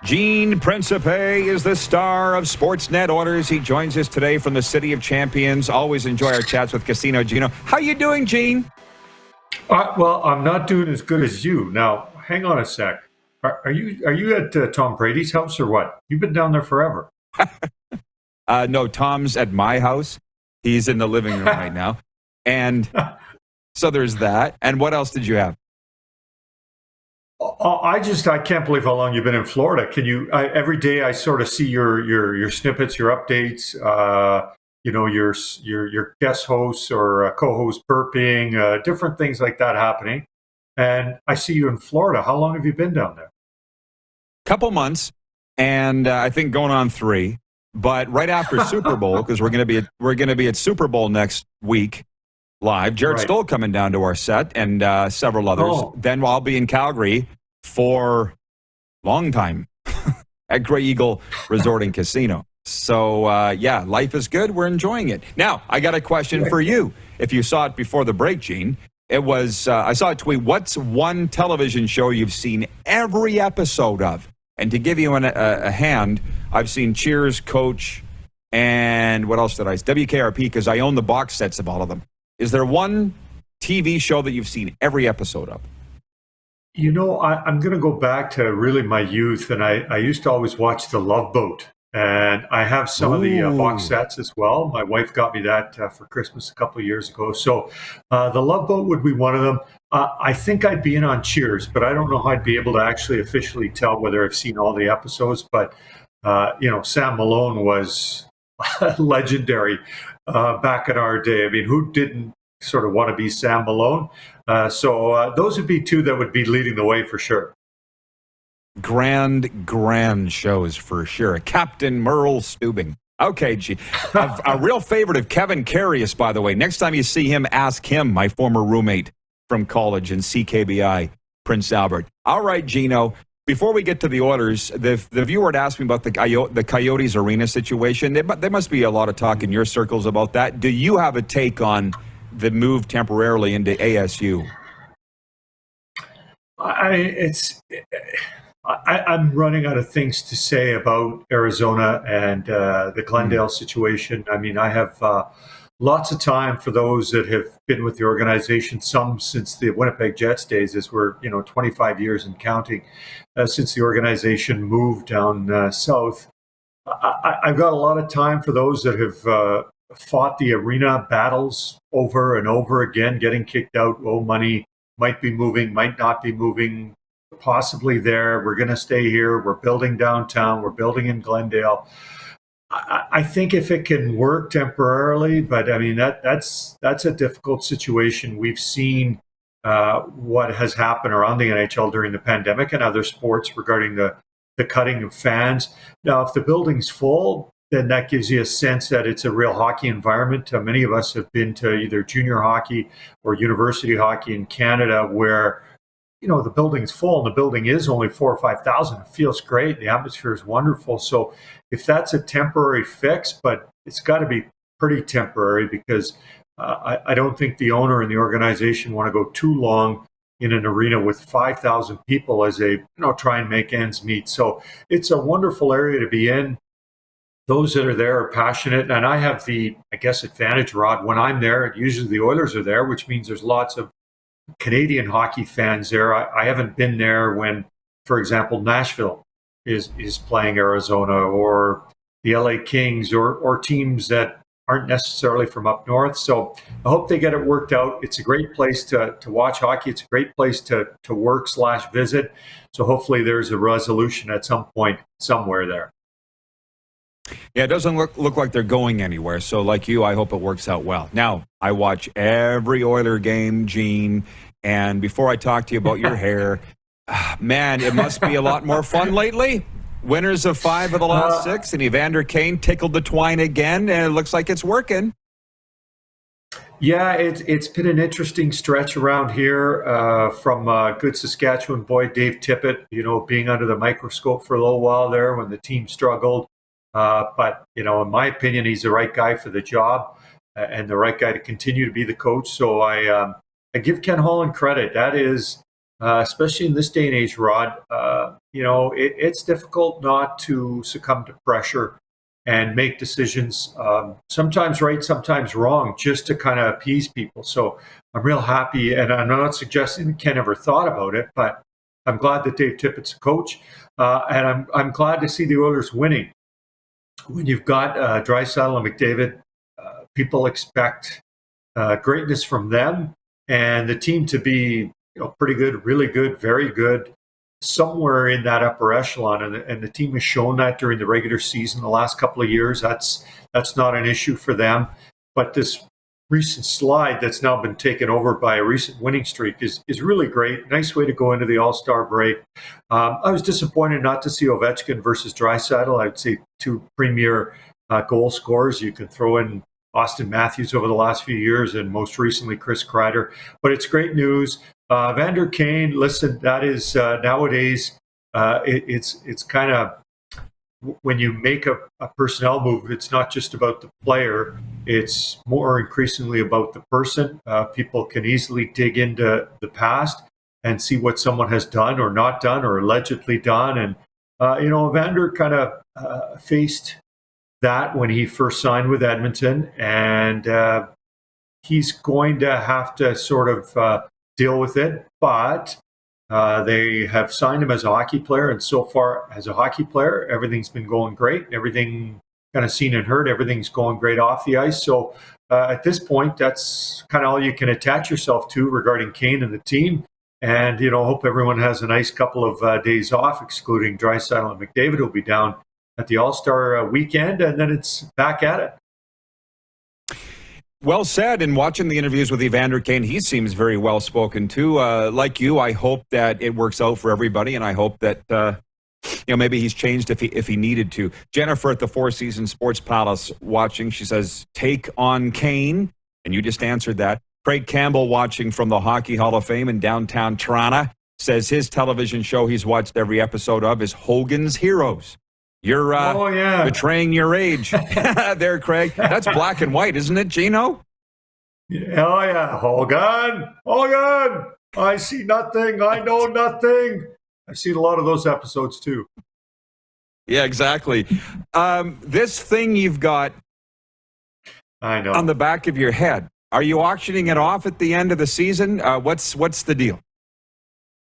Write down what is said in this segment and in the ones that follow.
Gene Principe is the star of Sportsnet Oilers. He joins us today from the City of Champions. Always enjoy our chats with Casino Gino. How you doing, Gene? Well, I'm not doing as good as you. Now, hang on a sec. Are you at Tom Brady's house or what? You've been down there forever. No, Tom's at my house. He's in the living room right now. And so there's that. And what else did you have? I can't believe how long you've been in Florida. Every day I sort of see your snippets, your updates, your guest hosts or co-host burping, different things like that happening. And I see you in Florida. How long have you been down there? Couple months, and I think going on 3. But right after Super Bowl, because we're going to be at Super Bowl next week live. Jared Stoll coming down to our set, and several others. Oh. Then I'll be in Calgary for long time at Grey Eagle Resort and Casino. So life is good. We're enjoying it. Now I got a question for you. If you saw it before the break, Gene, it was I saw a tweet. What's one television show you've seen every episode of? And to give you a hand, I've seen Cheers, Coach, and what else did I see? WKRP, because I own the box sets of all of them. Is there one TV show that you've seen every episode of? You know, I'm going to go back to really my youth, and I used to always watch The Love Boat. And I have some of the box sets as well. My wife got me that for Christmas a couple of years ago. So The Love Boat would be one of them. I think I'd be in on Cheers, but I don't know how I'd be able to actually officially tell whether I've seen all the episodes. But, Sam Malone was legendary back in our day. I mean, who didn't sort of want to be Sam Malone? So those would be two that would be leading the way for sure. Grand shows for sure. Captain Merle Steubing. Okay, a real favorite of Kevin Carius, by the way. Next time you see him, ask him, my former roommate from college in CKBI, Prince Albert. All right, Gino, before we get to the Oilers, the viewer had asked me about the Coyotes arena situation. There must be a lot of talk in your circles about that. Do you have a take on the move temporarily into ASU? I'm running out of things to say about Arizona and the Glendale situation. I mean, I have lots of time for those that have been with the organization, some since the Winnipeg Jets days, as we're 25 years and counting since the organization moved down south. I've got a lot of time for those that have fought the arena battles over and over again, getting kicked out. Oh, money might be moving, might not be moving. Possibly there. We're going to stay here. We're building downtown. We're building in Glendale. I think if it can work temporarily, but I mean that's a difficult situation. We've seen what has happened around the NHL during the pandemic and other sports regarding the cutting of fans. Now, if the building's full, then that gives you a sense that it's a real hockey environment. Many of us have been to either junior hockey or university hockey in Canada, where the building's full and the building is only 4,000 or 5,000. It feels great. The atmosphere is wonderful. So if that's a temporary fix, but it's got to be pretty temporary, because I don't think the owner and the organization want to go too long in an arena with 5,000 people as they try and make ends meet. So it's a wonderful area to be in. Those that are there are passionate. And I have the, advantage, Rod. When I'm there, usually the Oilers are there, which means there's lots of Canadian hockey fans there. I haven't been there when, for example, Nashville is playing Arizona, or the LA Kings, or teams that aren't necessarily from up north. So I hope they get it worked out. It's a great place to watch hockey. It's a great place to work/visit. So hopefully there's a resolution at some point somewhere there. Yeah, it doesn't look like they're going anywhere. So like you, I hope it works out well. Now, I watch every Oiler game, Gene, and before I talk to you about your hair, man, it must be a lot more fun lately. Winners of 5 of the last 6, and Evander Kane tickled the twine again, and it looks like it's working. Yeah, it's been an interesting stretch around here from good Saskatchewan boy Dave Tippett, being under the microscope for a little while there when the team struggled. But, in my opinion, he's the right guy for the job and the right guy to continue to be the coach. So I give Ken Holland credit. That is, especially in this day and age, Rod, it's difficult not to succumb to pressure and make decisions, sometimes right, sometimes wrong, just to kind of appease people. So I'm real happy, and I'm not suggesting Ken ever thought about it, but I'm glad that Dave Tippett's a coach, and I'm glad to see the Oilers winning. When you've got Draisaitl and McDavid, people expect greatness from them, and the team to be pretty good, really good, very good, somewhere in that upper echelon. And the team has shown that during the regular season the last couple of years. That's not an issue for them. But this recent slide that's now been taken over by a recent winning streak is really great. Nice way to go into the All-Star break. I was disappointed not to see Ovechkin versus Draisaitl. I'd say two premier goal scorers. You can throw in Austin Matthews over the last few years, and most recently Chris Kreider. But it's great news. Evander Kane, listen, that is nowadays, it's kind of, when you make a personnel move, it's not just about the player, it's more increasingly about the person. People can easily dig into the past and see what someone has done or not done or allegedly done. And, Evander kind of faced that when he first signed with Edmonton, and he's going to have to sort of deal with it. But they have signed him as a hockey player, and so far as a hockey player, everything's been going great. Everything kind of seen and heard, everything's going great off the ice. So at this point, that's kind of all you can attach yourself to regarding Kane and the team. And, hope everyone has a nice couple of days off, excluding Draisaitl and McDavid, who'll be down at the All-Star weekend, and then it's back at it. Well said. And watching the interviews with Evander Kane, he seems very well spoken too. Like you, I hope that it works out for everybody, and I hope that maybe he's changed if he needed to. Jennifer at the Four Seasons Sports Palace watching. She says, "Take on Kane," and you just answered that. Craig Campbell watching from the Hockey Hall of Fame in downtown Toronto says his television show he's watched every episode of is Hogan's Heroes. You're betraying your age there, Craig. That's black and white, isn't it, Gino? Yeah, oh, yeah. Hogan, I see nothing. I know nothing. I've seen a lot of those episodes, too. Yeah, exactly. This thing you've got I know on the back of your head, are you auctioning it off at the end of the season? What's the deal?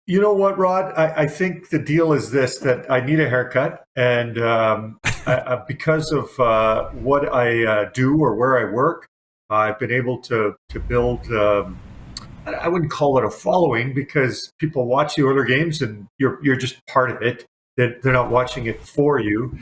You know what, Rod? I think the deal is this, that I need a haircut. And because of what I do or where I work, I've been able to build, I wouldn't call it a following, because people watch the Oilers games and you're just part of it. They're not watching it for you.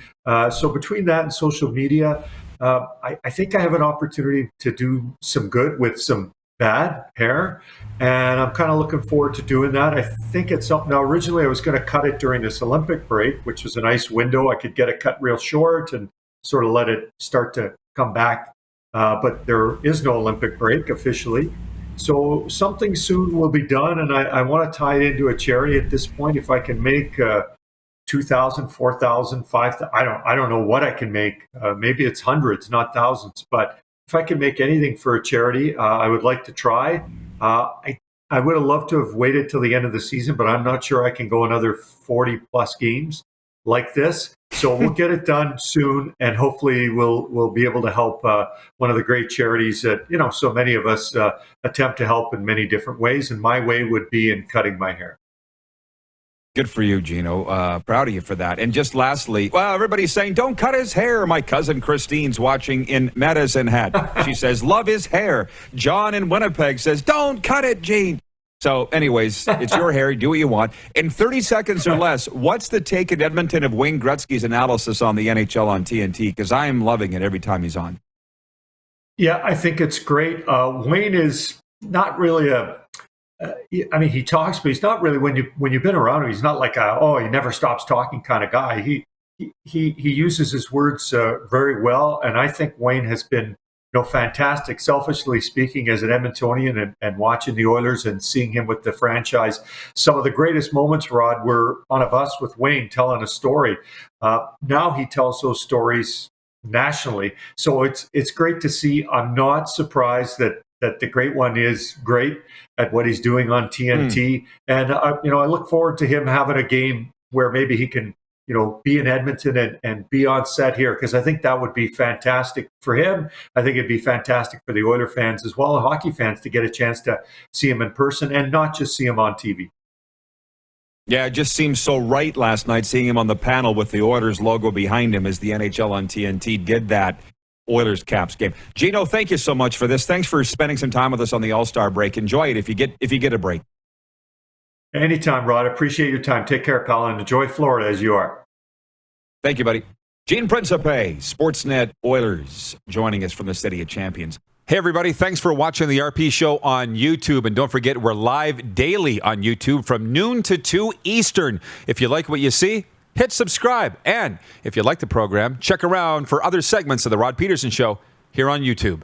So between that and social media, I think I have an opportunity to do some good with some bad hair, and I'm kind of looking forward to doing that. I think it's something. Now, originally I was going to cut it during this Olympic break, which was a nice window. I could get it cut real short and sort of let it start to come back, but there is no Olympic break officially. So something soon will be done, and I want to tie it into a charity at this point. If I can make 2,000, 4,000, 5,000, I don't know what I can make. Maybe it's hundreds, not thousands, but if I can make anything for a charity, I would like to try. I would have loved to have waited till the end of the season, but I'm not sure I can go another 40 plus games like this. So we'll get it done soon, and hopefully we'll be able to help one of the great charities that so many of us attempt to help in many different ways. And my way would be in cutting my hair. Good for you, Gino. Proud of you for that. And just lastly, well, everybody's saying, don't cut his hair. My cousin Christine's watching in Medicine Hat. She says, love his hair. John in Winnipeg says, don't cut it, Gene. So anyways, it's your hair. Do what you want. In 30 seconds or less, what's the take in Edmonton of Wayne Gretzky's analysis on the NHL on TNT? Because I am loving it every time he's on. Yeah, I think it's great. Wayne is not really he talks, but he's not really, when you've been around him, he's not like he never stops talking kind of guy. He uses his words very well, and I think Wayne has been fantastic. Selfishly speaking, as an Edmontonian and watching the Oilers and seeing him with the franchise, some of the greatest moments, Rod, were on a bus with Wayne telling a story. Now he tells those stories nationally, so it's great to see. I'm not surprised that the great one is great at what he's doing on TNT. And, I look forward to him having a game where maybe he can, be in Edmonton and be on set here, because I think that would be fantastic for him. I think it'd be fantastic for the Oiler fans as well, and hockey fans, to get a chance to see him in person and not just see him on TV. Yeah, it just seemed so right last night, seeing him on the panel with the Oilers logo behind him as the NHL on TNT did that Oilers-Caps game. Gino, thank you so much for this. Thanks for spending some time with us on the All-Star break. Enjoy it if you get a break. Anytime, Rod. Appreciate your time. Take care, pal, and enjoy Florida as you are. Thank you, buddy. Gene Principe, Sportsnet Oilers, joining us from the City of Champions. Hey, everybody. Thanks for watching the RP Show on YouTube. And don't forget, we're live daily on YouTube from noon to 2 Eastern. If you like what you see, hit subscribe. And if you like the program, check around for other segments of the Rod Pedersen Show here on YouTube.